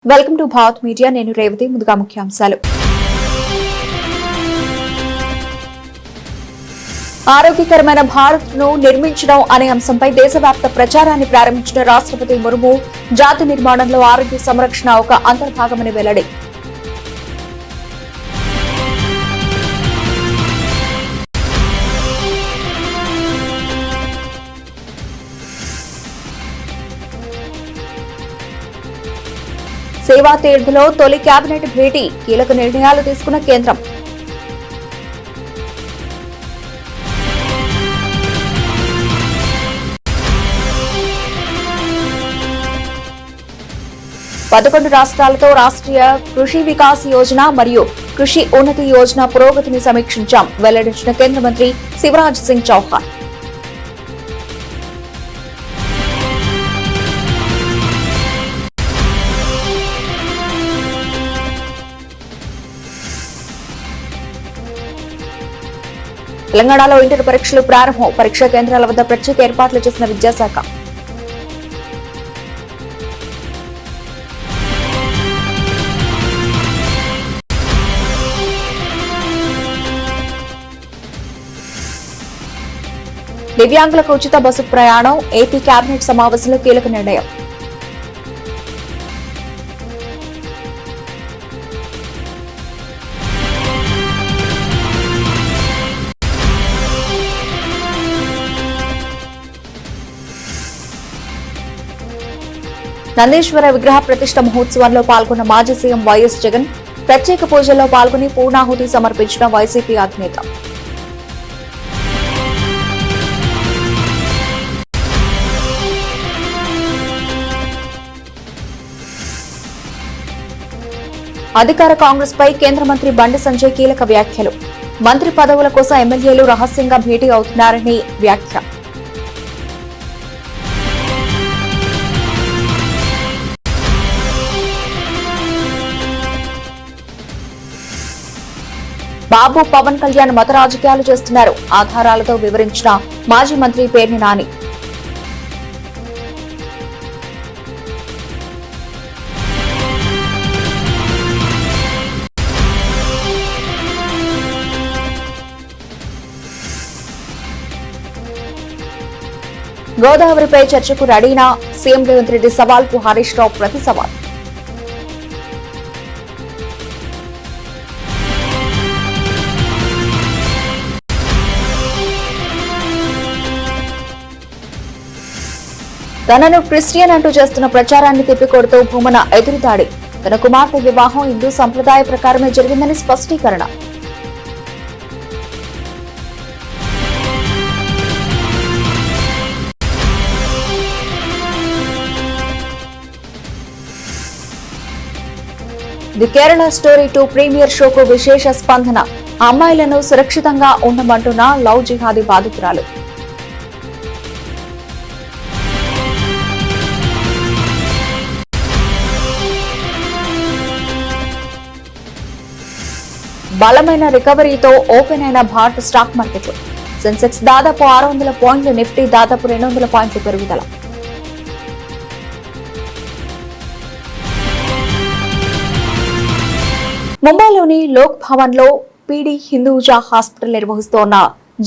Welcome to Bharat media. నేను రేవతి. ముందుగా ముఖ్యాంశాలు. ఆరోగ్యకరమైన భారత్ను నిర్మించడం అనే అంశంపై దేశవ్యాప్త ప్రచారాన్ని ప్రారంభించిన రాష్ట్రపతి ముర్ము జాతి నిర్మాణంలో ఆరోగ్య సంరక్షణ ఒక అంతర్భాగమని వెల్లడి. సేవా తీర్థలో తొలి కేబినెట్ భేటీ, కీలక నిర్ణయాలు తీసుకున్న కేంద్రం. పదకొండు రాష్ట్రాలతో రాష్ట్రీయ కృషి వికాస్ యోజన మరియు కృషి ఉన్నతి యోజన పురోగతిని సమీక్షించాం, వెల్లడించిన కేంద్ర మంత్రి శివరాజ్ సింగ్ చౌహాన్. తెలంగాణలో ఇంటర్ పరీక్షలు ప్రారంభం, పరీక్షా కేంద్రాల వద్ద ప్రత్యేక ఏర్పాట్లు చేసిన విద్యాశాఖ. దివ్యాంగులకు ఉచిత బస్సు ప్రయాణం, ఏపీ కేబినెట్ సమావేశంలో కీలక నిర్ణయం. నందీశ్వర విగ్రహ ప్రతిష్ఠ మహోత్సవంలో పాల్గొన్న మాజీ సీఎం వైఎస్ జగన్ ప్రత్యేక పూజల్లో పాల్గొని పూర్ణాహుతి సమర్పించిన వైసీపీ అధినేత. అధికార కాంగ్రెస్ పై కేంద్ర మంత్రి బండి సంజయ్ కీలక వ్యాఖ్యలు. మంత్రి పదవుల కోసం ఎమ్మెల్యేలు రహస్యంగా భేటీ అవుతున్నారని వ్యాఖ్య. బాబు పవన్ కళ్యాణ్ మత రాజకీయాలు చేస్తున్నారు, ఆధారాలతో వివరించిన మాజీ మంత్రి పేర్ని నాని. గోదావరిపై చర్చకు రెడీనా సీఎం రేవంత్ రెడ్డి సవాల్కు హరీష్ రావు ప్రతి సవాల్. తనను క్రిస్టియన్ అంటూ చేస్తున్న ప్రచారాన్ని తిప్పికొడుతూ భూమన ఎదురుదాడి. తన కుమార్తె వివాహం హిందూ సంప్రదాయ ప్రకారమే జరిగిందని స్పష్టీకరణ. ది కేరళ స్టోరీ 2 ప్రీమియర్ షోకు విశేష స్పందన. అమ్మాయిలను సురక్షితంగా ఉండమంటున్న లవ్ జిహాదీ బాధితురాలు. బలమైన రికవరీతో ఓపెన్ అయిన భారత స్టాక్ మార్కెట్లు. సెన్సెక్స్ దాదాపు 600 పాయింట్లు, నిఫ్టీ దాదాపు 200 పాయింట్లు పెరుగుదల. ముంబైలోని లోక్ భవన్ లో పీడీ హిందూజా హాస్పిటల్ నిర్వహిస్తోన్న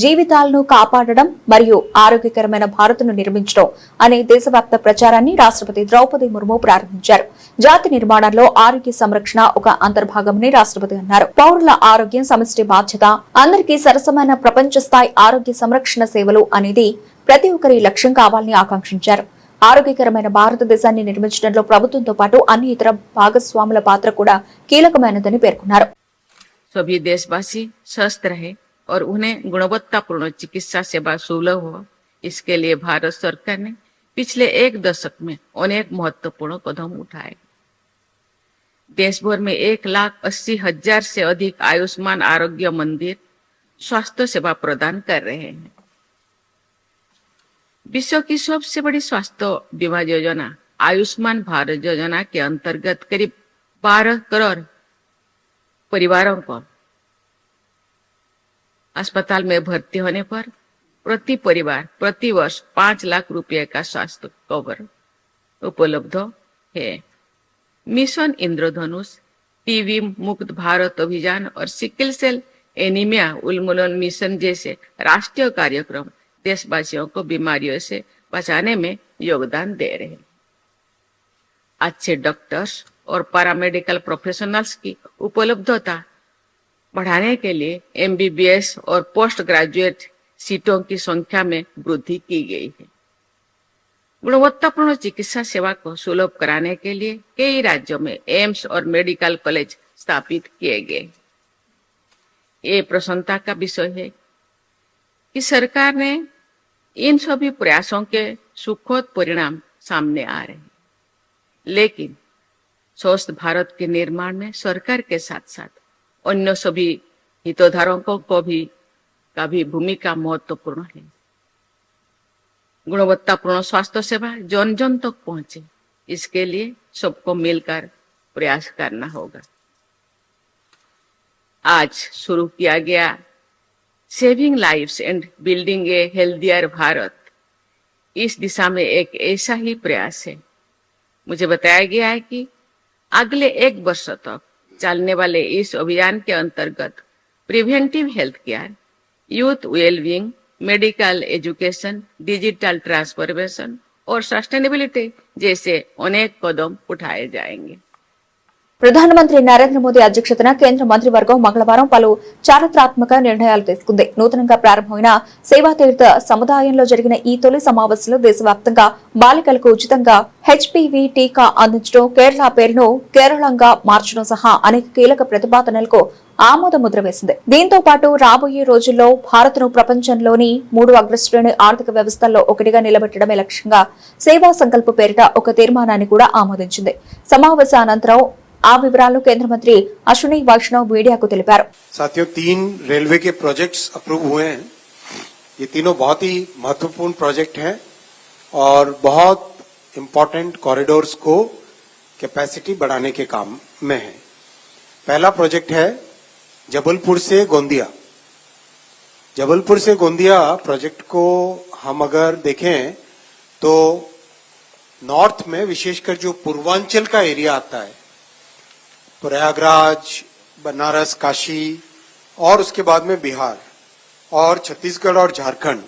జీవితాలను కాపాడడం మరియు ఆరోగ్యకరమైన భారత్ను నిర్మించడం అనే దేశవ్యాప్త ప్రచారాన్ని రాష్ట్రపతి ద్రౌపది ముర్ము ప్రారంభించారు. జాతి నిర్మాణంలో ఆరోగ్య సంరక్షణ ఒక అంతర్భాగమని రాష్ట్రపతి అన్నారు. పౌరుల ఆరోగ్యం సమిష్టి బాధ్యత, అందరికీ సరసమైన ప్రపంచ స్థాయి ఆరోగ్య సంరక్షణ సేవలు అనేది ప్రతి ఒక్కరి లక్ష్యం కావాలని ఆకాంక్షించారు. ఆరోగ్యకరమైన భారతదేశాన్ని నిర్మించడంలో ప్రభుత్వంతో పాటు అన్ని ఇతర భాగస్వాముల పాత్ర కూడా కీలకమైనదని పేర్కొన్నారు. सभी देशवासी स्वस्थ रहे और उन्हें गुणवत्तापूर्ण चिकित्सा सेवा सुलभ हो, इसके लिए भारत सरकार ने पिछले 1 दशक में अनेक महत्वपूर्ण कदम उठाए. देश भर में 1,80,000 से अधिक आयुष्मान आरोग्य मंदिर स्वास्थ्य सेवा प्रदान कर रहे हैं. विश्व की सबसे बड़ी स्वास्थ्य बीमा योजना आयुष्मान भारत योजना के अंतर्गत करीब 12 करोड़ परिवारों को अस्पताल में भर्ती होने पर प्रति परिवार प्रति वर्ष 5 लाख रुपए का स्वास्थ्य कवर उपलब्ध है. मिशन इंद्रधनुष, टीबी मुक्त भारत अभियान और सिकल सेल एनीमिया उन्मूलन मिशन जैसे राष्ट्रीय कार्यक्रम देशवासियों को बीमारियों से बचाने में योगदान दे रहे हैं। अच्छे डॉक्टर्स और पैरामेडिकल प्रोफेशनल्स की उपलब्धता बढ़ाने के लिए एमबीबीएस और पोस्ट ग्रेजुएट सीटों की संख्या में वृद्धि की गई है। गुणवत्तापूर्ण चिकित्सा सेवा को सुलभ कराने के लिए कई राज्यों में एम्स और मेडिकल कॉलेज स्थापित किए गए। ये प्रसन्नता का विषय है कि सरकार ने इन सभी प्रयासों के सुखद परिणाम सामने आ रहे हैं। लेकिन स्वस्थ भारत के निर्माण में सरकार के साथ साथ अन्य सभी हितधारकों को का भी भूमिका महत्वपूर्ण है। गुणवत्तापूर्ण स्वास्थ्य सेवा जन जन तक पहुंचे, इसके लिए सबको मिलकर प्रयास करना होगा। आज शुरू किया गया saving lives and building A healthier Bharat इस दिशा में एक ऐसा ही प्रयास है। मुझे बताया गया है कि अगले 1 वर्ष तक चलने वाले इस अभियान के अंतर्गत preventive health care, youth wellbeing, medical education, digital transformation और सस्टेनेबिलिटी जैसे अनेक कदम उठाए जाएंगे। ప్రధానమంత్రి నరేంద్ర మోదీ అధ్యక్షతన కేంద్ర మంత్రివర్గం మంగళవారం పలు చారిత్రాత్మక నిర్ణయాలు తీసుకుంది. నూతనంగా ప్రారంభమైన సేవాతీర్థ సముదాయంలో జరిగిన ఈ తొలి సమావేశంలో దేశవ్యాప్తంగా బాలికలకు ఉచితంగా హెచ్పివి టీకా అందించడం, కేరళ పేరును కేరళంగా మార్చడం సహా అనేక కీలక ప్రతిపాదనలకు ఆమోద ముద్ర వేసింది. దీంతో పాటు రాబోయే రోజుల్లో భారత్ను ప్రపంచంలోని 3 అగ్రశ్రేణి ఆర్థిక వ్యవస్థల్లో ఒకటిగా నిలబెట్టడమే లక్ష్యంగా సేవా సంకల్ప పేరిట ఒక తీర్మానాన్ని కూడా ఆమోదించింది. సమావేశానంతరం ఆ వివరాలను కేంద్ర మంత్రి అశ్విని వైష్ణవ్ మీడియాకు తెలిపారు. साथियों, 3 रेलवे के प्रोजेक्ट्स अप्रूव हुए हैं। ये तीनों बहुत ही महत्वपूर्ण प्रोजेक्ट हैं और बहुत इम्पोर्टेंट कॉरिडोर्स को कैपेसिटी बढ़ाने के काम में है। पहला प्रोजेक्ट है जबलपुर से गोंदिया। जबलपुर से गोंदिया प्रोजेक्ट को हम अगर देखें तो नॉर्थ में विशेषकर जो पूर्वांचल का एरिया आता है, प्रयागराज, बनारस, काशी और उसके बाद में बिहार और छत्तीसगढ़ और झारखंड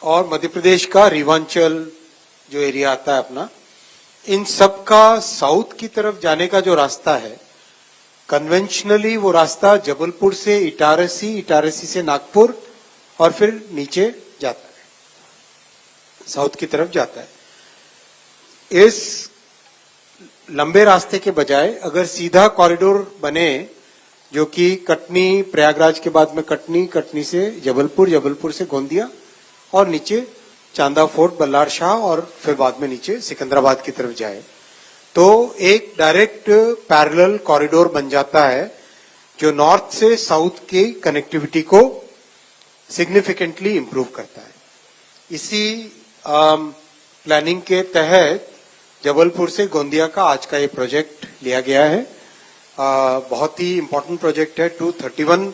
और मध्य प्रदेश का रीवांचल जो एरिया आता है अपना, इन सब का साउथ की तरफ जाने का जो रास्ता है, कन्वेंशनली वो रास्ता जबलपुर से इटारसी, इटारसी से नागपुर और फिर नीचे जाता है, साउथ की तरफ जाता है। इस लंबे रास्ते के बजाय अगर सीधा कॉरिडोर बने जो कि कटनी, प्रयागराज के बाद में कटनी, कटनी से जबलपुर, जबलपुर से गोंदिया और नीचे चांदा फोर्ट, बल्लार शाह और फिर बाद में नीचे सिकंदराबाद की तरफ जाए तो एक डायरेक्ट पैरेलल कॉरिडोर बन जाता है जो नॉर्थ से साउथ की कनेक्टिविटी को सिग्निफिकेंटली इंप्रूव करता है। इसी प्लानिंग के तहत जबलपुर से गोंदिया का आज का ये प्रोजेक्ट लिया गया है। बहुत ही इंपॉर्टेंट प्रोजेक्ट है। 231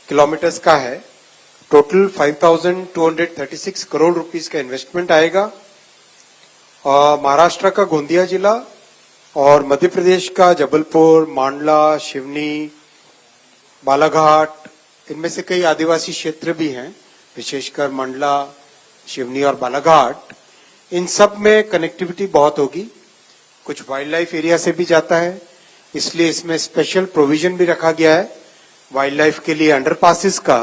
किलोमीटर्स का है। टोटल 5,236 करोड़ रुपीस का इन्वेस्टमेंट आएगा। महाराष्ट्र का गोंदिया जिला और मध्य प्रदेश का जबलपुर, मांडला, शिवनी, बालाघाट, इनमें से कई आदिवासी क्षेत्र भी हैं, विशेषकर मंडला, शिवनी और बालाघाट। इन सब में कनेक्टिविटी बहुत होगी। कुछ वाइल्ड लाइफ एरिया से भी जाता है, इसलिए इसमें स्पेशल प्रोविजन भी रखा गया है वाइल्ड लाइफ के लिए अंडरपासेस का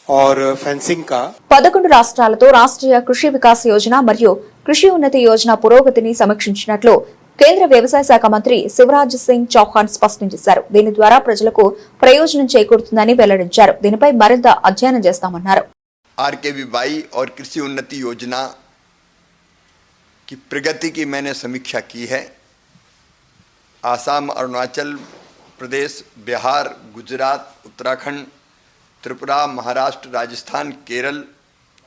और फेंसिंग का। 11 రాష్ట్రాలతో రాష్ట్రీయ కృషి వికాస్ యోజన మరియు కృషి ఉన్నతి యోజన పురోగతిని సమీక్షించినట్లు కేంద్ర వ్యవసాయ శాఖ మంత్రి శివరాజ్ సింగ్ చౌహాన్ స్పష్టం చేశారు. దీని ద్వారా ప్రజలకు ప్రయోజనం చేకూరుతుందని వెల్లడించారు. దీనిపై మరింత అధ్యయనం చేస్తామన్నారు. आरकेवीवाई और कृषि उन्नति योजना की प्रगति की मैंने समीक्षा की है। आसाम, अरुणाचल प्रदेश, बिहार, गुजरात, उत्तराखंड, त्रिपुरा, महाराष्ट्र, राजस्थान, केरल,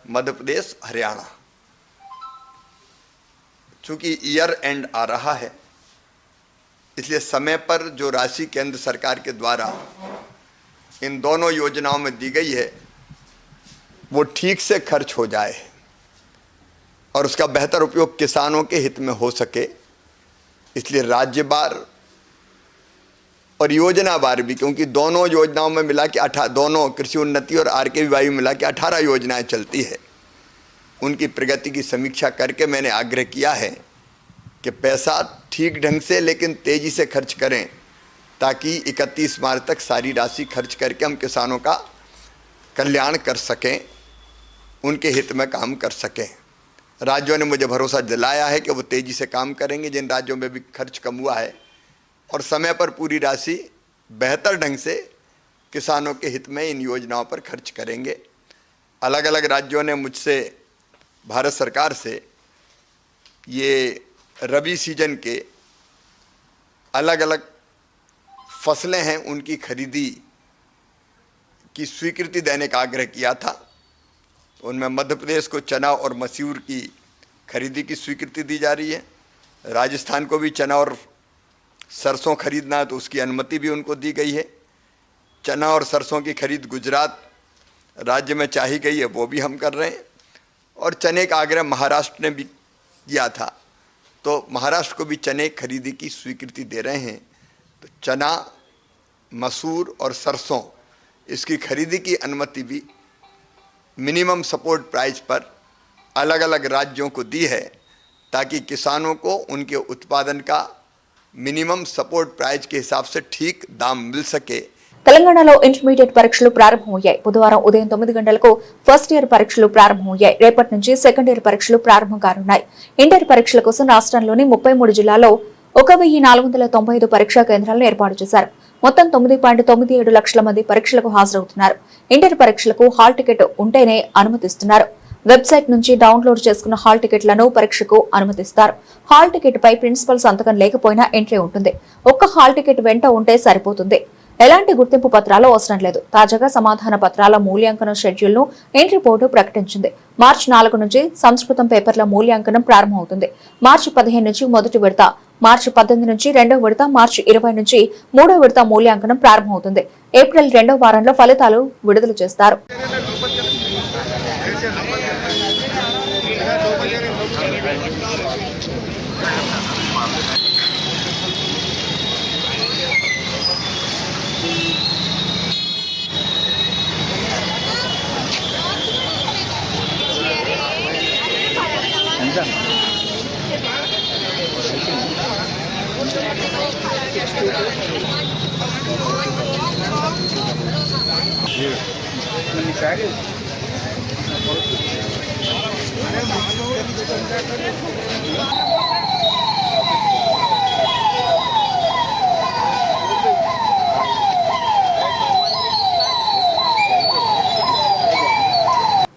मध्य प्रदेश, हरियाणा। चूंकि ईयर एंड आ रहा है, इसलिए समय पर जो राशि केंद्र सरकार के द्वारा इन दोनों योजनाओं में दी गई है वो ठीक से खर्च हो जाए और उसका बेहतर उपयोग किसानों के हित में हो सके, इसलिए राज्यवार और योजनावार भी, क्योंकि दोनों योजनाओं में मिला के दोनों कृषि उन्नति और RKVY में मिला के 18 योजनाएं चलती है। उनकी प्रगति की समीक्षा करके मैंने आग्रह किया है कि पैसा ठीक ढंग से लेकिन तेजी से खर्च करें, ताकि 31 मार्च तक सारी राशि खर्च करके हम किसानों का कल्याण कर सकें, उनके हित में काम कर सकें। राज्यों ने मुझे भरोसा दिलाया है कि वो तेजी से काम करेंगे, जिन राज्यों में भी खर्च कम हुआ है, और समय पर पूरी राशि बेहतर ढंग से किसानों के हित में इन योजनाओं पर खर्च करेंगे। अलग अलग राज्यों ने मुझसे, भारत सरकार से, ये रबी सीजन के अलग अलग फसलें हैं उनकी खरीदी की स्वीकृति देने का आग्रह किया था। उनमें मध्य प्रदेश को चना और मसूर की खरीदी की स्वीकृति दी जा रही है। राजस्थान को भी चना और सरसों खरीदना है तो उसकी अनुमति भी उनको दी गई है। चना और सरसों की खरीद गुजरात राज्य में चाही गई है, वो भी हम कर रहे हैं। और चने का आग्रह महाराष्ट्र ने भी किया था, तो महाराष्ट्र को भी चने खरीदी की स्वीकृति दे रहे हैं। तो चना, मसूर और सरसों, इसकी खरीदी की अनुमति भी मिनिमम सपोर्ट प्राइस पर अलग अलग राज्यों को दी है, ताकि किसानों को उनके उत्पादन का మినిమం సపోర్ట్ ప్రైస్ के हिसाब से ठीक दाम मिल सके। తెలంగాణలో ఇంటర్మీడియట్ పరీక్షలు ప్రారంభమయ్యాయి. బుధవారం ఉదయం 9 గంటలకు ఫస్ట్ ఇయర్ పరీక్షలు ప్రారంభమయ్యాయి. రేపటి నుంచి సెకండ్ ఇయర్ పరీక్షలు ప్రారంభం కానున్నాయి. ఇంటర్ పరీక్షల కోసం రాష్ట్రంలోని 33 జిల్లాల్లో 1495 పరీక్షా కేంద్రాలను ఏర్పాటు చేశారు. మొత్తం 9.97 లక్షల మంది పరీక్షలకు హాజరవుతున్నారు. ఇంటర్ పరీక్షలకు హాల్ టికెట్ ఉంటేనే అనుమతిస్తున్నారు. వెబ్సైట్ నుంచి డౌన్లోడ్ చేసుకున్న హాల్ టికెట్లను పరీక్షకు అనుమతిస్తారు. హాల్ టికెట్ పై ప్రిన్సిపల్ సంతకం లేకపోయినా ఎంట్రీ ఉంటుంది. ఒక్క హాల్ టికెట్ వెంట ఉంటే సరిపోతుంది. ఎలాంటి గుర్తింపు పత్రాలు అవసరం లేదు. తాజాగా సమాధాన పత్రాల మూల్యాంకనం షెడ్యూల్ ను ఎంట్రీ బోర్డు ప్రకటించింది. మార్చి 4 నుంచి సంస్కృతం పేపర్ల మూల్యాంకనం ప్రారంభమవుతుంది. మార్చి 15 నుంచి మొదటి విడత, మార్చి 18 నుంచి రెండవ విడత, మార్చి 20 నుంచి మూడవ విడత మూల్యాంకనం ప్రారంభమవుతుంది. ఏప్రిల్ 2వ వారంలో ఫలితాలు విడుదల చేస్తారు.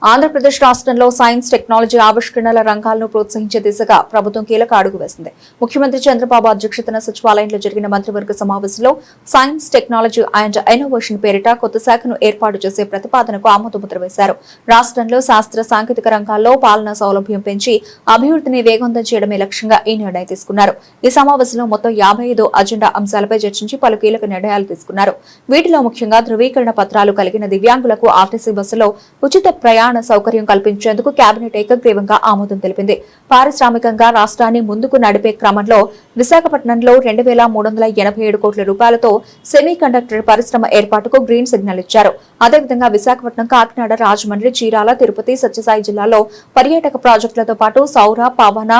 ఆంధ్రప్రదేశ్ రాష్ట్రంలో సైన్స్, టెక్నాలజీ ఆవిష్కరణల రంగాలను ప్రోత్సహించే దిశగా ప్రభుత్వం కీలక అడుగు వేసింది. ముఖ్యమంత్రి చంద్రబాబు అధ్యక్షతన సచివాలయంలో జరిగిన మంత్రివర్గ సమావేశంలో సైన్స్, టెక్నాలజీ అండ్ ఇన్నోవేషన్ పేరిట కొత్త శాఖను ఏర్పాటు చేసే ప్రతిపాదనకు ఆమోదముద్ర వేశారు. రాష్ట్రంలో శాస్త్ర సాంకేతిక రంగాల్లో పాలనా సౌలభ్యం పెంచి అభివృద్ధిని వేగవంతం చేయడమే లక్ష్యంగా ఈ నిర్ణయం తీసుకున్నారు. ఈ సమావేశంలో మొత్తం 55 అజెండా అంశాలపై చర్చించి పలు కీలక నిర్ణయాలు తీసుకున్నారు. వీటిలో ముఖ్యంగా ధృవీకరణ పత్రాలు కలిగిన దివ్యాంగులకు ఆర్టీసీ బస్సులో ఉచిత ప్రయాణ సౌకర్యం కల్పించేందుకు కేబినెట్ ఏకగ్రీవంగా ఆమోదం తెలిపింది. పారిశ్రామికంగా రాష్ట్రాన్ని ముందుకు నడిపే క్రమంలో విశాఖపట్నంలో 2387 కోట్ల రూపాయలతో సెమీ కండక్టర్ పరిశ్రమ ఏర్పాటుకు గ్రీన్ సిగ్నల్ ఇచ్చారు. అదేవిధంగా విశాఖపట్నం, కాకినాడ, రాజమండ్రి, చీరాల, తిరుపతి, సత్యసాయి జిల్లాలో పర్యాటక ప్రాజెక్టులతో పాటు సౌర, పవన,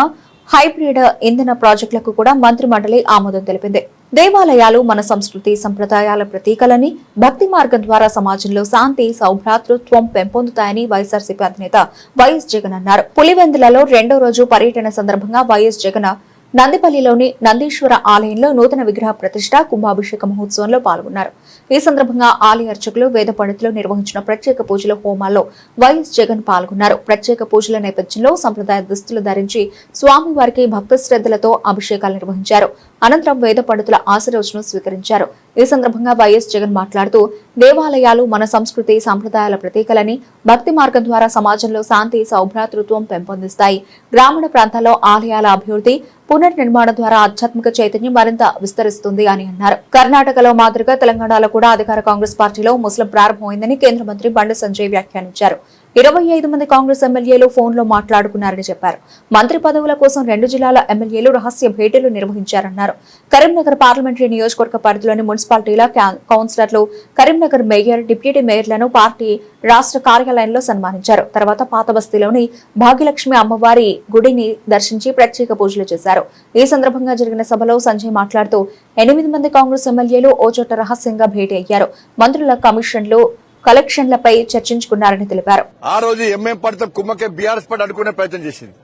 హైబ్రిడ్ ఇంధన ప్రాజెక్టులకు కూడా మంత్రి మండలి ఆమోదం తెలిపింది. దేవాలయాలు మన సంస్కృతి సంప్రదాయాల ప్రతీకలని, భక్తి మార్గం ద్వారా సమాజంలో శాంతి, సౌభ్రాతృత్వం పెంపొందుతాయని వైఎస్ఆర్సీపీ అధినేత వైఎస్ జగన్ అన్నారు. పులివెందులలో 2వ రోజు పర్యటన సందర్భంగా వైఎస్ జగన్ నందిపల్లిలోని నందీశ్వర ఆలయంలో నూతన విగ్రహ ప్రతిష్ఠ, కుంభాభిషేక మహోత్సవంలో పాల్గొన్నారు. ఈ సందర్భంగా ఆలయ అర్చకులు, వేద పండితులు నిర్వహించిన ప్రత్యేక పూజల హోమాల్లో వైఎస్ జగన్ పాల్గొన్నారు. ప్రత్యేక పూజల నేపథ్యంలో సంప్రదాయ దుస్తులు ధరించి స్వామివారికి భక్తి శ్రద్ధలతో అభిషేకాలు నిర్వహించారు. అనంతరం వేద పండితుల ఆశీర్వచనం స్వీకరించారు. ఈ సందర్భంగా వైఎస్ జగన్ మాట్లాడుతూ, దేవాలయాలు మన సంస్కృతి సంప్రదాయాల ప్రతీకలని, భక్తి మార్గం ద్వారా సమాజంలో శాంతి, సౌభ్రాతృత్వం పెంపొందిస్తాయి. గ్రామీణ ప్రాంతాల్లో ఆలయాల అభివృద్ధి, పునర్నిర్మాణం ద్వారా ఆధ్యాత్మిక చైతన్యం మరింత విస్తరిస్తుంది అని అన్నారు. కర్ణాటకలో మాదిరిగా తెలంగాణలో కూడా అధికార కాంగ్రెస్ పార్టీలో ముస్లిం ప్రారంభమైందని కేంద్ర మంత్రి బండి సంజయ్ వ్యాఖ్యానించారు. 25 మంది కాంగ్రెస్ ఎమ్మెల్యేలు ఫోన్లో మాట్లాడుకున్నారని చెప్పారు. మంత్రి పదవుల కోసం 2 జిల్లాల ఎమ్మెల్యేలు రహస్య భేటీలు నిర్వహించారన్నారు. కరీంనగర్ పార్లమెంటరీ నియోజకవర్గ పరిధిలోని మున్సిపాలిటీల కౌన్సిలర్లు, కరీంనగర్ మేయర్, డిప్యూటీ మేయర్లను పార్టీ రాష్ట్ర కార్యాలయంలో సన్మానించారు. తర్వాత పాత బస్తీలోని భాగ్యలక్ష్మి అమ్మవారి గుడిని దర్శించి ప్రత్యేక పూజలు చేశారు. ఈ సందర్భంగా జరిగిన సభలో సంజయ్ మాట్లాడుతూ 8 మంది కాంగ్రెస్ ఎమ్మెల్యేలు ఓ చోట రహస్యంగా భేటీ అయ్యారు. మంత్రుల కమిషన్లు, కలెక్షన్లపై చర్చించుకున్నారని తెలిపారు. ఆ రోజు ఎంఎం పార్టీతో కుమ్మకే బీఆర్ఎస్ పార్టీ అడ్డుకునే ప్రయత్నం చేసింది.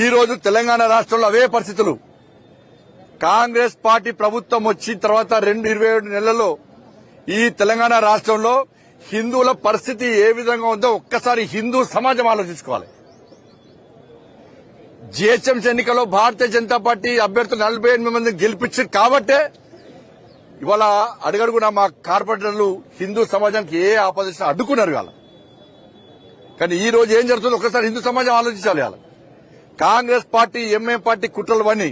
ఈ రోజు తెలంగాణ రాష్ట్రంలో అవే పరిస్థితులు. కాంగ్రెస్ పార్టీ ప్రభుత్వం వచ్చిన తర్వాత 27 నెలల్లో ఈ తెలంగాణ రాష్ట్రంలో హిందువుల పరిస్థితి ఏ విధంగా ఉందో ఒక్కసారి హిందూ సమాజం ఆలోచించుకోవాలి. జిహెచ్ఎంసీ ఎన్నికల్లో భారతీయ జనతా పార్టీ అభ్యర్థులు 48 మందిని గెలిపించారు కాబట్టే ఇవాళ అడుగడుగునా మా కార్పొరేటర్లు హిందూ సమాజానికి ఏ ఆపోజిషన్ అడ్డుకున్నారు ఇవాళ. కానీ ఈ రోజు ఏం జరుగుతుందో ఒకసారి హిందూ సమాజం ఆలోచించాలి. ఇవాళ కాంగ్రెస్ పార్టీ, ఎంఏ పార్టీ కుట్రలు అన్నీ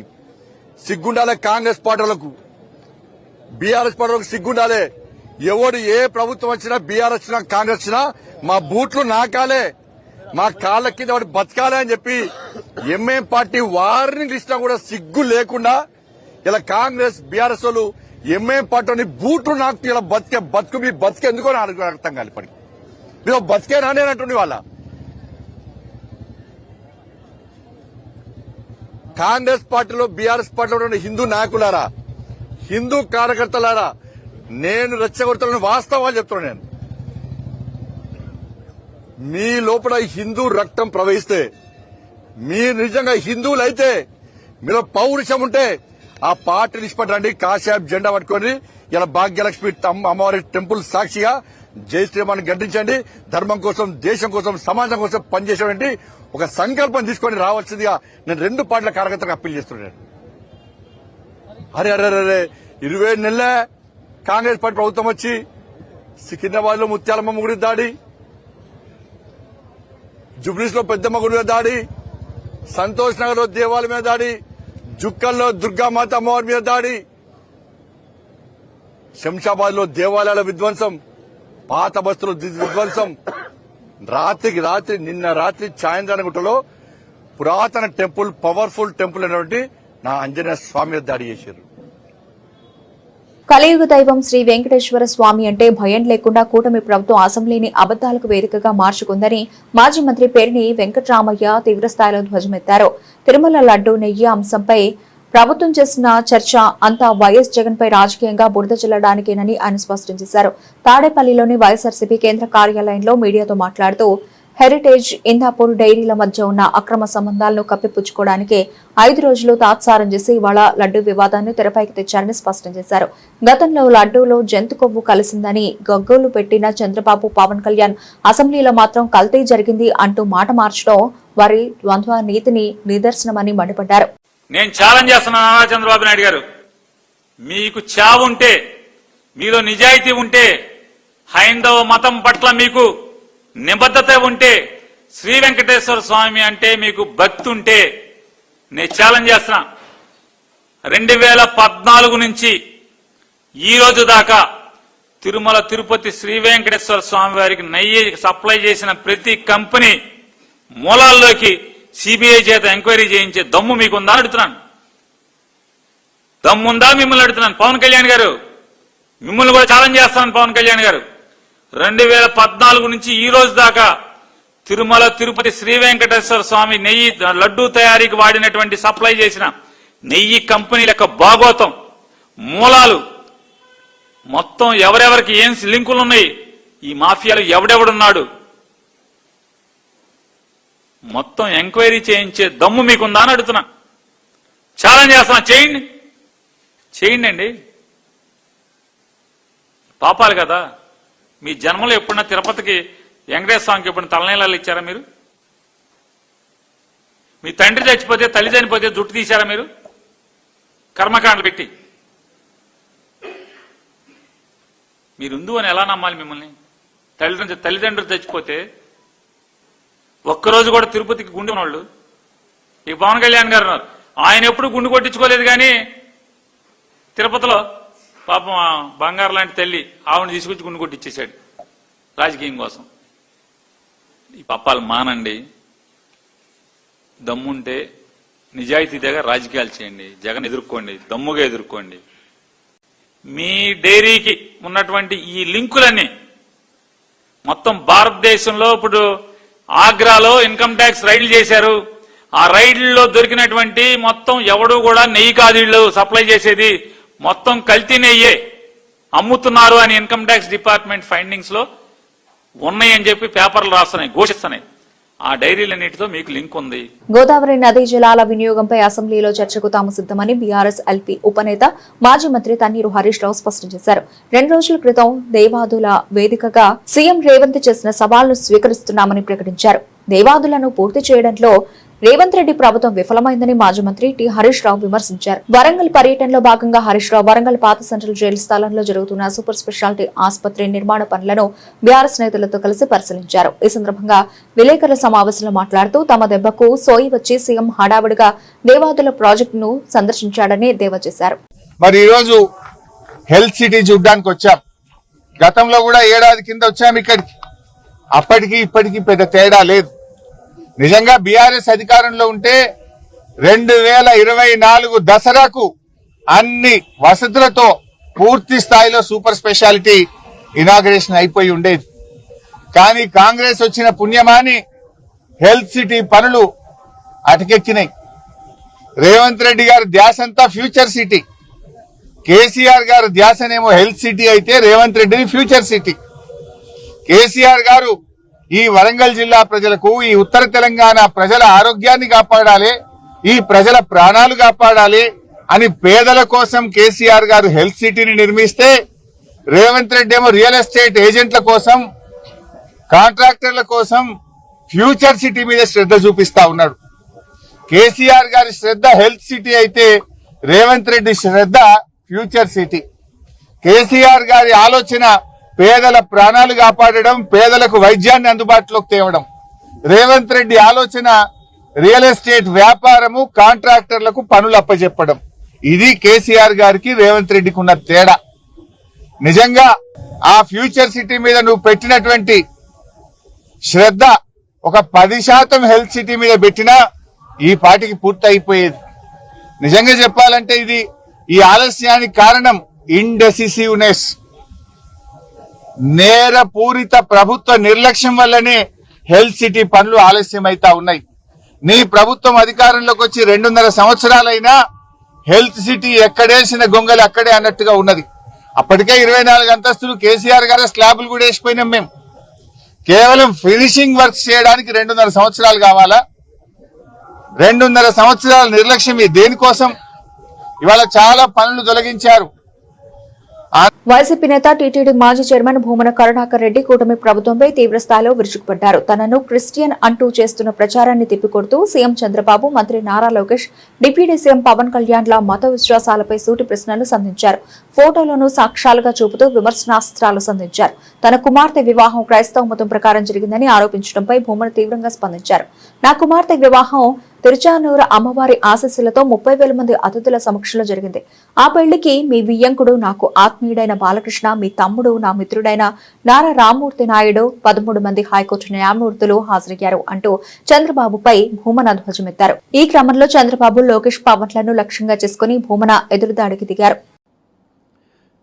సిగ్గుండాలే. కాంగ్రెస్ పార్టీలకు, బీఆర్ఎస్ పార్టీలకు సిగ్గుండాలే. ఎవడు ఏ ప్రభుత్వం వచ్చినా, బీఆర్ఎస్ వచ్చినా, కాంగ్రెస్ వచ్చినా మా బూట్లు నాకాలే, మా కాళ్ళ కింద వాడు బతకాలే అని చెప్పి ఎంఏ పార్టీ వార్నింగ్ ఇచ్చినా కూడా సిగ్గు లేకుండా ఇలా కాంగ్రెస్, బీఆర్ఎస్ వాళ్ళు ఎంఏ పార్టీని బూట్లు నాకు ఇలా బతుకు మీ బతికే ఎందుకో నాకు అర్థం కాలి. పని మీరు బతికేనా నేను అంటుండే వాళ్ళ. కాంగ్రెస్ పార్టీలో, బీఆర్ఎస్ పార్టీలో ఉన్న హిందూ నాయకులారా, హిందూ కార్యకర్తలారా, నేను రెచ్చగొడతానని వాస్తవాలు చెప్తున్నాను. నేను మీ లోపల హిందూ రక్తం ప్రవహిస్తే, మీరు నిజంగా హిందువులైతే, మీలో పౌరుషం ఉంటే ఆ పార్టీని ఇష్టపడండి. కాషాయం జెండా పట్టుకొని ఇలా భాగ్యలక్ష్మి అమ్మవారి టెంపుల్ సాక్షిగా జై శ్రీరామాన్ని గడ్డించండి. ధర్మం కోసం, దేశం కోసం, సమాజం కోసం పనిచేసేటువంటి ఒక సంకల్పం తీసుకొని రావాల్సిందిగా నేను 2 పార్టీల కార్యకర్తలకు అప్పీల్ చేస్తున్నాను. అరే 27 నెలలే కాంగ్రెస్ పార్టీ ప్రభుత్వం వచ్చి సికింద్రాబాద్ లో ముత్యాలమ్మ గుడి దాడి, జుబ్లీస్ లో పెద్దమ్మ గుడి మీద దాడి, సంతోష్ నగర్ లో దేవాలయం మీద దాడి, జుక్కల్లో దుర్గామాత అమ్మవారి మీద దాడి, శంషాబాద్ లో దేవాలయాల విధ్వంసం, పాత బస్తుల విధ్వంసం, నిన్న రాత్రి చాయంద్రానగుట్టలో పురాతన టెంపుల్, పవర్ఫుల్ టెంపుల్ అయినటువంటి నా ఆంజనేయ స్వామి మీద దాడి చేశారు. కలియుగ దైవం శ్రీ వెంకటేశ్వర స్వామి అంటే భయం లేకుండా కూటమి ప్రభుత్వం అసెంబ్లీని అబద్దాలకు వేదికగా మార్చుకుందని మాజీ మంత్రి పేర్ని వెంకటరామయ్య తీవ్రస్థాయిలో ధ్వజమెత్తారు. తిరుమల లడ్డూ నెయ్యి అంశంపై ప్రభుత్వం చేసిన చర్చ అంతా వైఎస్ జగన్ పై రాజకీయంగా బురద చల్లడానికేనని ఆయన స్పష్టం చేశారు. తాడేపల్లిలోని వైఎస్ఆర్సీపీ కేంద్ర కార్యాలయంలో మీడియాతో మాట్లాడుతూ హెరిటేజ్, ఇందాపూర్ డైరీల మధ్య ఉన్న అక్రమ సంబంధాలను కప్పిపుచ్చుకోవడానికే 5 రోజులు తాత్సారం చేసి ఇవాళ లడ్డూ వివాదాన్ని తెరపైకి తెచ్చారని స్పష్టం చేశారు. గతంలో లడ్డూలో జంతు కొవ్వు కలిసిందని గగ్గోలు పెట్టిన చంద్రబాబు, పవన్ కళ్యాణ్ అసెంబ్లీలో మాత్రం కల్తీ జరిగింది అంటూ మాట మార్చడం వారి ద్వంద్వ నీతిని నిదర్శనమని మండిపడ్డారు. నేను ఛాలెంజ్ చేస్తున్నాను చంద్రబాబు నాయుడు గారు, మీకు చావుంటే, మీలో నిజాయితీ ఉంటే, హైందవ మతం పట్ల మీకు నిబద్ధత ఉంటే, శ్రీ వెంకటేశ్వర స్వామి అంటే మీకు భక్తి ఉంటే, నేను ఛాలెంజ్ చేస్తున్నా, 2014 నుంచి ఈ రోజు దాకా తిరుమల తిరుపతి శ్రీ వెంకటేశ్వర స్వామి వారికి నెయ్యి సప్లై చేసిన ప్రతి కంపెనీ మూలాల్లోకి సిబిఐ చేత ఎంక్వైరీ చేయించే దమ్ము మీకుందా అడుగుతున్నాను. దమ్ముందా మిమ్మల్ని అడుగుతున్నాను. పవన్ కళ్యాణ్ గారు, మిమ్మల్ని కూడా ఛాలెంజ్ చేస్తాను. పవన్ కళ్యాణ్ గారు, 2014 నుంచి ఈ రోజు దాకా తిరుమల తిరుపతి శ్రీ వెంకటేశ్వర స్వామి నెయ్యి లడ్డూ తయారీకి వాడినటువంటి సప్లై చేసిన నెయ్యి కంపెనీల యొక్క భాగోతం, మూలాలు మొత్తం ఎవరెవరికి ఏం లింకులున్నాయి, ఈ మాఫియాలో ఎవడెవడున్నాడు మొత్తం ఎంక్వైరీ చేయించే దమ్ము మీకుందా అని అడుగుతున్నా. ఛాలెంజ్ చేస్తున్నా, చేయండి అండి. పాపాలు కదా. మీ జన్మలో ఎప్పుడన్నా తిరుపతికి వెంకటేశ్వర స్వామికి ఎప్పుడన్నా తలనీలాలు ఇచ్చారా మీరు? మీ తండ్రి చచ్చిపోతే, తల్లి చనిపోతే జుట్టు తీశారా మీరు కర్మకాండలు పెట్టి? మీరు హిందువు అని ఎలా నమ్మాలి మిమ్మల్ని? తల్లిదండ్రులు చచ్చిపోతే ఒక్కరోజు కూడా తిరుపతికి గుండె ఉన్నవాళ్ళు ఇక పవన్ కళ్యాణ్ గారు ఉన్నారు. ఆయన ఎప్పుడు గుండు కొట్టించుకోలేదు, కానీ తిరుపతిలో పాపం బంగారు లాంటి తల్లి ఆవిడని తీసుకొచ్చి గుండు కొట్టించేశాడు రాజకీయం కోసం. ఈ పప్పాలు మానండి, దమ్ముంటే నిజాయితీగా రాజకీయాలు చేయండి, జగన్ ఎదుర్కోండి, దమ్ముగా ఎదుర్కోండి. మీ డైరీకి ఉన్నటువంటి ఈ లింకులన్నీ మొత్తం భారతదేశంలో ఇప్పుడు ఆగ్రాలో ఇన్కమ్ ట్యాక్స్ రైడ్లు చేశారు. ఆ రైడ్లలో దొరికినటువంటి మొత్తం ఎవడు కూడా నెయ్యి కాదు వీళ్ళు సప్లై చేసేది, మొత్తం కల్తీ నెయ్యే అమ్ముతున్నారు అని ఇన్కమ్ ట్యాక్స్ డిపార్ట్మెంట్ ఫైండింగ్స్ లో ఉన్నాయని చెప్పి పేపర్లు రాస్తున్నాయి, ఘోషిస్తున్నాయి. ఆ డైరీలన్నిటితో మీకు లింక్ ఉంది. గోదావరి నదీ జలాల వినియోగంపై అసెంబ్లీలో చర్చకు తాము సిద్దమని బీఆర్ఎస్ ఎల్పీ ఉపనేత మాజీ మంత్రి తన్నీరు హరీష్ రావు స్పష్టం చేశారు. 2 రోజుల క్రితం దేవాదుల వేదికగా సీఎం రేవంత్ చేసిన సవాళ్లను స్వీకరిస్తున్నామని ప్రకటించారు. దేవాదులను పూర్తి చేయడంలో రేవంత్ రెడ్డి ప్రభుత్వం విఫలమైందని మాజీ మంత్రి టి హరీష్ రావు విమర్శించారు. వరంగల్ పర్యటనలో భాగంగా హరీష్ రావు వరంగల్ పాత సెంట్రల్ జైలు స్థలంలో జరుగుతున్న సూపర్ స్పెషాలిటీ ఆసుపత్రి నిర్మాణ పనులను బీఆర్ఎస్ నేతలతో కలిసి పరిశీలించారు. ఈ సందర్భంగా విలేకరుల సమావేశంలో మాట్లాడుతూ తమ దెబ్బకు సోయి వచ్చి సీఎం హడావుడిగా దేవాదుల ప్రాజెక్టును సందర్శించాడని ఎద్దేవా చేశారు. మరి ఈరోజు హెల్త్ సిటీ చూడ్డానికి వచ్చాం. గతంలో కూడా ఏడాది కింద వచ్చాం ఇక్కడికి. అప్పటికి ఇప్పటికి పెద్ద తేడా లేదు. నిజంగా బీఆర్ఎస్ అధికారంలో ఉంటే 2024 దసరాకు అన్ని వసతులతో పూర్తి స్థాయిలో సూపర్ స్పెషాలిటీ ఇనాగ్రేషన్ అయిపోయి ఉండేది. కానీ కాంగ్రెస్ వచ్చిన పుణ్యమాని హెల్త్ సిటీ పనులు అటకెక్కినాయి. రేవంత్ రెడ్డి గారి ధ్యాసంతా ఫ్యూచర్ సిటీ, కేసీఆర్ గారు ధ్యాసనేమో హెల్త్ సిటీ అయితే రేవంత్ రెడ్డిని ఫ్యూచర్ సిటీ. కేసీఆర్ గారు ఈ వరంగల్ జిల్లా ప్రజలకు, ఈ ఉత్తర తెలంగాణ ప్రజల ఆరోగ్యాన్ని కాపాడాలి, ఈ ప్రజల ప్రాణాలు కాపాడాలి అని పేదల కోసం కేసీఆర్ గారు హెల్త్ సిటీని నిర్మిస్తే రేవంత్ రెడ్డి ఏమో రియల్ ఎస్టేట్ ఏజెంట్ల కోసం, కాంట్రాక్టర్ల కోసం ఫ్యూచర్ సిటీ మీద శ్రద్ధ చూపిస్తా ఉన్నాడు. కేసీఆర్ గారి శ్రద్ధ హెల్త్ సిటీ అయితే రేవంత్ రెడ్డి శ్రద్ధ ఫ్యూచర్ సిటీ. కేసీఆర్ గారి ఆలోచన పేదల ప్రాణాలు కాపాడడం, పేదలకు వైద్యాన్ని అందుబాటులోకి తేవడం. రేవంత్ రెడ్డి ఆలోచన రియల్ ఎస్టేట్ వ్యాపారము, కాంట్రాక్టర్లకు పనులు అప్పచెప్పడం. ఇది కేసీఆర్ గారికి రేవంత్ రెడ్డికి ఉన్న తేడా. నిజంగా ఆ ఫ్యూచర్ సిటీ మీద నువ్వు పెట్టినటువంటి శ్రద్ధ ఒక 10% హెల్త్ సిటీ మీద పెట్టినా ఈ పాటికి పూర్తి అయిపోయేది. నిజంగా చెప్పాలంటే ఇది ఈ ఆలస్యానికి కారణం ఇండెసిసివ్నెస్, నేరపూరిత ప్రభుత్వ నిర్లక్ష్యం వల్లనే హెల్త్ సిటీ పనులు ఆలస్యం అవుతా ఉన్నాయి. నీ ప్రభుత్వం అధికారంలోకి వచ్చి 2.5 సంవత్సరాలైనా హెల్త్ సిటీ ఎక్కడేసిన గొంగలి అక్కడే అన్నట్టుగా ఉన్నది. అప్పటికే 24 అంతస్తులు కేసీఆర్ గారి స్లాబులు కూడా వేసిపోయినాం. మేము కేవలం ఫినిషింగ్ వర్క్స్ చేయడానికి 2.5 సంవత్సరాలు కావాలా? 2.5 సంవత్సరాల నిర్లక్ష్యం దేనికోసం? ఇవాళ చాలా పనులు తొలగించారు. వైసీపీ నేత టీటీడీ మాజీ చైర్మన్ భూమన కరుణాకర్ రెడ్డి కూటమి ప్రభుత్వంపై తీవ్రస్థాయిలో విరుచుకుపడ్డారు. తనను క్రిస్టియన్ అంటూ చేస్తున్న ప్రచారాన్ని తిప్పికొడుతూ సీఎం చంద్రబాబు, మంత్రి నారా లోకేష్, డిప్యూటీ సీఎం పవన్ కళ్యాణ్ల మత విశ్వాసాలపై సూటి ప్రశ్నలు సంధించారు. ఫోటోలను సాక్ష్యాలుగా చూపుతూ విమర్శనాస్త్రాలు సంధించారు. తన కుమార్తె వివాహం క్రైస్తవ మతం ప్రకారం జరిగిందని ఆరోపించడంపై భూమన తీవ్రంగా స్పందించారు. నా కుమార్తె వివాహం తిరుచానూరు అమ్మవారి ఆశీస్సులతో 30,000 మంది అతిథుల సమక్షంలో జరిగింది. ఆ పెళ్లికి మీ వియ్యంకుడు, నాకు ఆత్మీయుడైన బాలకృష్ణ, మీ తమ్ముడు, నా మిత్రుడైన నారా రామ్మూర్తి నాయుడు, 13 మంది హైకోర్టు న్యాయమూర్తులు హాజరయ్యారు అంటూ చంద్రబాబుపై భూమన ధ్వజమెత్తారు. ఈ క్రమంలో చంద్రబాబు, లోకేష్, పవన్లను లక్ష్యంగా చేసుకుని భూమన ఎదురుదాడికి దిగారు.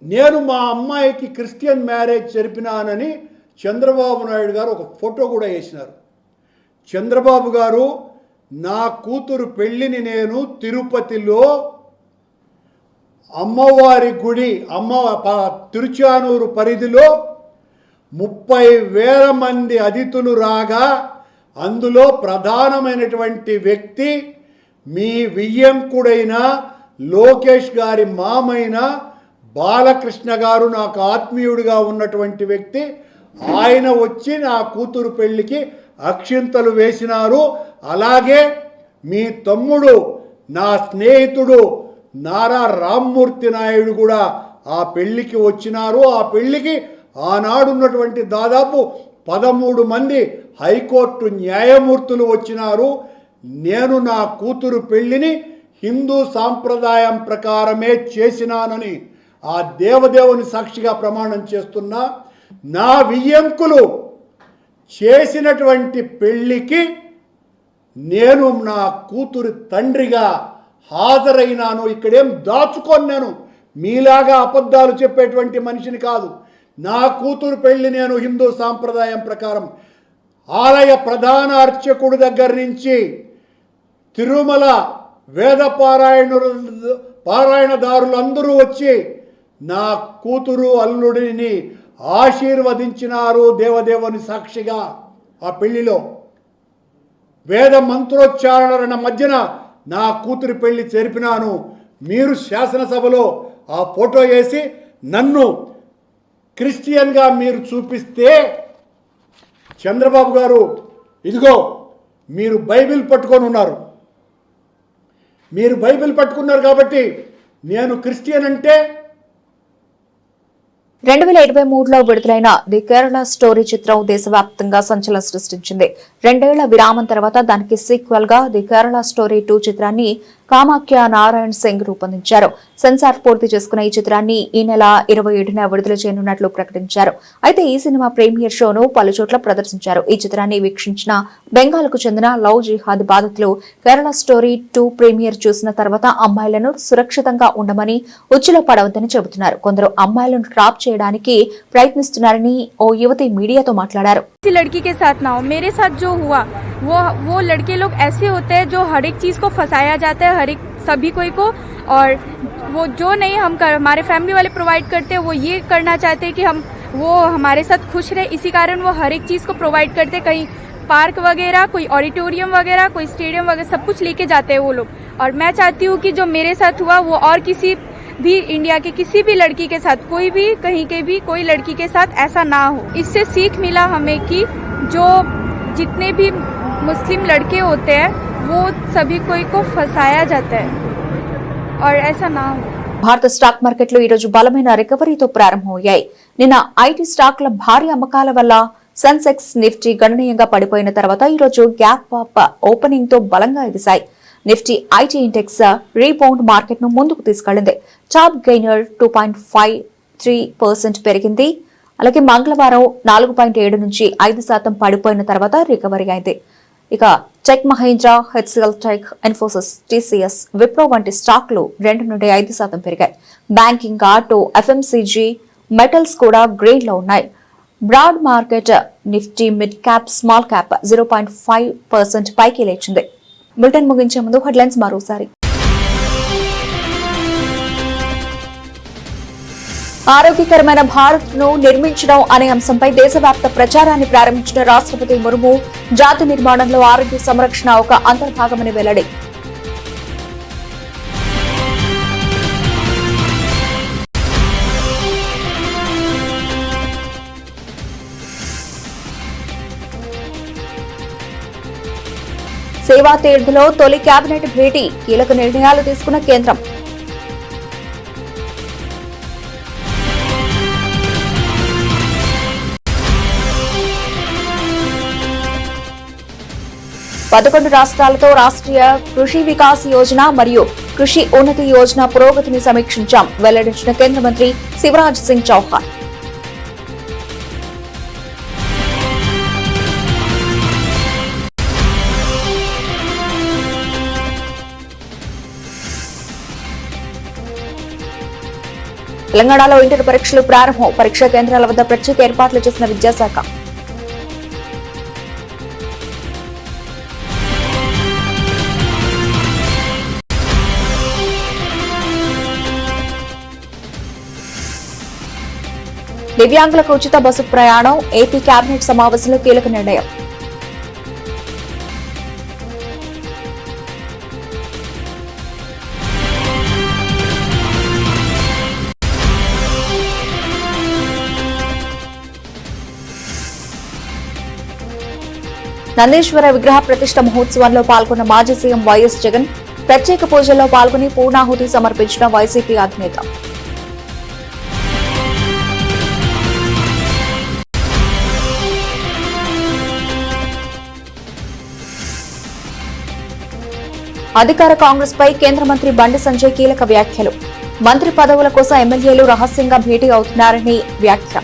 నేను మా అమ్మాయికి క్రిస్టియన్ మ్యారేజ్ జరిపినానని చంద్రబాబు నాయుడు గారు ఒక ఫోటో కూడా వేసినారు. చంద్రబాబు గారు, నా కూతురు పెళ్లిని నేను తిరుపతిలో అమ్మవారి గుడి తిరుచానూరు పరిధిలో 30,000 మంది అతిథులు రాగా అందులో ప్రధానమైనటువంటి వ్యక్తి మీ వియ్యంకుడైన లోకేష్ గారి మామైన బాలకృష్ణ గారు, నాకు ఆత్మీయుడిగా ఉన్నటువంటి వ్యక్తి. ఆయన వచ్చి నా కూతురు పెళ్లికి అక్షింతలు వేసినారు. అలాగే మీ తమ్ముడు, నా స్నేహితుడు నారా రామ్మూర్తి నాయుడు కూడా ఆ పెళ్లికి వచ్చినారు. ఆ పెళ్లికి ఆనాడున్నటువంటి దాదాపు 13 మంది హైకోర్టు న్యాయమూర్తులు వచ్చినారు. నేను నా కూతురు పెళ్లిని హిందూ సాంప్రదాయం ప్రకారమే చేసినానని ఆ దేవదేవుని సాక్షిగా ప్రమాణం చేస్తున్నా. నా వియ్యంకులు చేసినటువంటి పెళ్లికి నేను నా కూతురు తండ్రిగా హాజరైనాను. ఇక్కడేం దాచుకొని నేను మీలాగా అబద్ధాలు చెప్పేటువంటి మనిషిని కాదు. నా కూతురు పెళ్లి నేను హిందూ సాంప్రదాయం ప్రకారం ఆలయ ప్రధాన అర్చకుడి దగ్గర నుంచి తిరుమల వేద పారాయణదారులందరూ వచ్చి నా కూతురు అల్లుడిని ఆశీర్వదించినారు దేవదేవుని సాక్షిగా. ఆ పెళ్లిలో వేద మంత్రోచ్చారణ మధ్యన నా కూతురి పెళ్లి జరిపినాను. మీరు శాసనసభలో ఆ ఫోటో వేసి నన్ను క్రిస్టియన్గా మీరు చూపిస్తే, చంద్రబాబు గారు ఇదిగో మీరు బైబిల్ పట్టుకొని ఉన్నారు, మీరు బైబిల్ పట్టుకున్నారు కాబట్టి నేను క్రిస్టియన్ అంటే 2023లో విడుదలైన ది కేరళ స్టోరీ చిత్రం దేశవ్యాప్తంగా సంచలనం సృష్టించింది. 2 ఏళ్ల విరామం తర్వాత దానికి సీక్వెల్ గా ది కేరళ స్టోరీ 2 చిత్రాన్ని కామాఖ్య నారాయణ్ సింగ్ రూపొందించారు. సెన్సార్ పూర్తి చేసుకున్న ఈ చిత్రాన్ని ఈ నెల 27న విడుదల చేయనున్నట్లు ప్రకటించారు. అయితే ఈ సినిమా ప్రీమియర్ షోను పలు చోట్ల ప్రదర్శించారు. ఈ చిత్రాన్ని వీక్షించిన బెంగాల్కు చెందిన లవ్ జిహాద్ బాధితులు కేరళ స్టోరీ 2 ప్రీమియర్ చూసిన తర్వాత అమ్మాయిలను సురక్షితంగా ఉండమని ఉచ్చులో పడవద్దని చెబుతున్నారు. కొందరు అమ్మాయిలను ట్రాప్ చేయడానికి ప్రయత్నిస్తున్నారని ఓ యువతి మీడియాతో మాట్లాడారు. लड़की के साथ ना हो, मेरे साथ जो हुआ वो लड़के लोग ऐसे होते हैं जो हर एक चीज को फंसाया जाता है, हर एक सभी कोई को, और वो जो नहीं हमारे फैमिली वाले प्रोवाइड करते हैं वो ये करना चाहते हैं कि वो हमारे साथ खुश रहे, इसी कारण वो हर एक चीज को प्रोवाइड करते हैं. कहीं पार्क वगैरह, कोई ऑडिटोरियम वगैरह, कोई स्टेडियम वगैरह सब कुछ लेके जाते हैं वो लोग. और मैं चाहती हूँ कि जो मेरे साथ हुआ वो और किसी भी इंडिया के किसी भी लड़की के साथ, कोई भी कहीं के भी कोई लड़की के साथ ऐसा ना हो. इससे सीख मिला हमें कि जो जितने भी मुस्लिम लड़के होते हैं वो सभी कोई को फंसाया जाता है और ऐसा ना हो. భారత స్టాక్ మార్కెట్లు ఈ రోజు బలమైన రికవరీతో ప్రారంభమయ్యాయి. నిన్న ఐటీ స్టాక్ల భారీ అమ్మకాల వల్ల సెన్సెక్స్, నిఫ్టీ గణనీయంగా పడిపోయిన తర్వాత ఈ రోజు గ్యాప్ అప్ ఓపెనింగ్ తో బలంగా ఎదిశాయి. Nifty IT index rebound market ను ముందుకు తీసుకెళ్లింది. టాప్ గెయినర్ 2.53% పెరిగింది. అలాగే మంగళవారం 4.7 నుంచి 5% పడిపోయిన తర్వాత రికవరీ అయింది. ఇక టెక్ మహీంద్రా, హెచ్సిఎల్ టెక్, ఇన్ఫోసిస్, టీసీఎస్, విప్రో వంటి స్టాక్లు 2 నుండి 5% పెరిగాయి. బ్యాంకింగ్, ఆటో, ఎఫ్ఎంసీజీ, మెటల్స్ కూడా గ్రీన్ లో ఉన్నాయి. Broad market Nifty mid cap, small cap 0.5% పైకి లేచింది. బులెటిన్ ముగించే ముందు హెడ్లైన్స్ మరోసారి. ఆరోగ్యకరమైన భారత్ ను నిర్మించడం అనే అంశంపై దేశవ్యాప్త ప్రచారాన్ని ప్రారంభించిన రాష్ట్రపతి ముర్ము, జాతి నిర్మాణంలో ఆరోగ్య సంరక్షణ ఒక అంతర్భాగమని వెల్లడి. సేవా తీర్థలో తొలి కేబినెట్ భేటీ, కీలక నిర్ణయాలు తీసుకున్న కేంద్రం. పదకొండు రాష్ట్రాలతో రాష్ట్రీయ కృషి వికాస్ యోజన మరియు కృషి ఉన్నతి యోజన పురోగతిని సమీక్షించాం, వెల్లడించిన కేంద్ర మంత్రి శివరాజ్ సింగ్ చౌహాన్. తెలంగాణలో ఇంటర్ పరీక్షలు ప్రారంభం, పరీక్షా కేంద్రాల వద్ద ప్రత్యేక ఏర్పాట్లు చేసిన విద్యాశాఖ. దివ్యాంగులకు ఉచిత బస్సు ప్రయాణం, ఏపీ కేబినెట్ సమావేశంలో కీలక నిర్ణయం. నందీశ్వర విగ్రహ ప్రతిష్ఠ మహోత్సవంలో పాల్గొన్న మాజీ సీఎం వైఎస్ జగన్, ప్రత్యేక పూజల్లో పాల్గొని పూర్ణాహుతి సమర్పించిన వైసీపీ అధినేత. అధికార కాంగ్రెస్ పై కేంద్ర మంత్రి బండి సంజయ్ కీలక వ్యాఖ్యలు, మంత్రి పదవుల కోసం ఎమ్మెల్యేలు రహస్యంగా భేటీ అవుతున్నారని వ్యాఖ్య.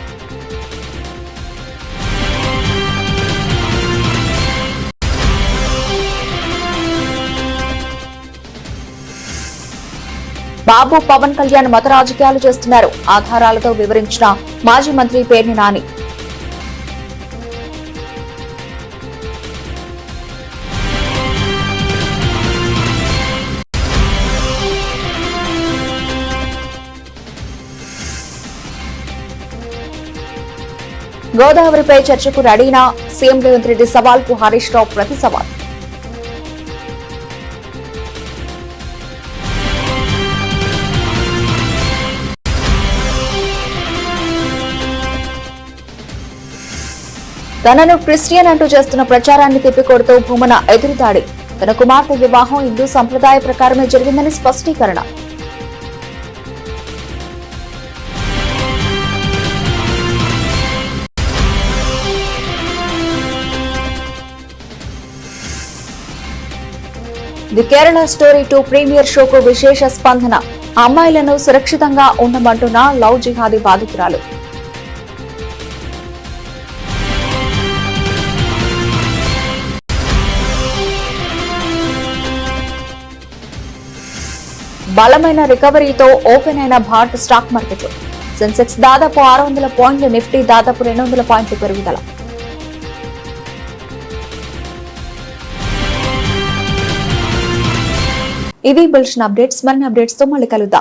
బాబు పవన్ కళ్యాణ్ మత రాజకీయాలు చేస్తున్నారు ఆధారాలతో వివరించిన మాజీ మంత్రి పేర్ని నాని. గోదావరిపై చర్చకు రెడీనా సీఎం రేవంత్ రెడ్డి సవాల్కు హరీష్ రావు ప్రతి సవాల్. తనను క్రిస్టియన్ అంటూ చేస్తున్న ప్రచారాన్ని తిప్పికొడుతూ భూమన ఎదురుదాడి. తన కుమార్తె వివాహం హిందూ సంప్రదాయ ప్రకారమే జరిగిందని స్పష్టీకరణ. ది కేరళ స్టోరీ 2 ప్రీమియర్ షోకు విశేష స్పందన. అమ్మాయిలను సురక్షితంగా ఉండమంటున్న లవ్ జిహాదీ బాధితురాలు. బలమైన రికవరీతో ఓపెన్ అయిన భారత స్టాక్ మార్కెట్లు. సెన్సెక్స్ దాదాపు 600 పాయింట్లు, నిఫ్టీ దాదాపు 200 పాయింట్లు పెరుగుదల. ఇవి బులెటిన్ అప్డేట్స్. మరిన్ని అప్డేట్స్ తో మళ్ళీ కలుద్దాం.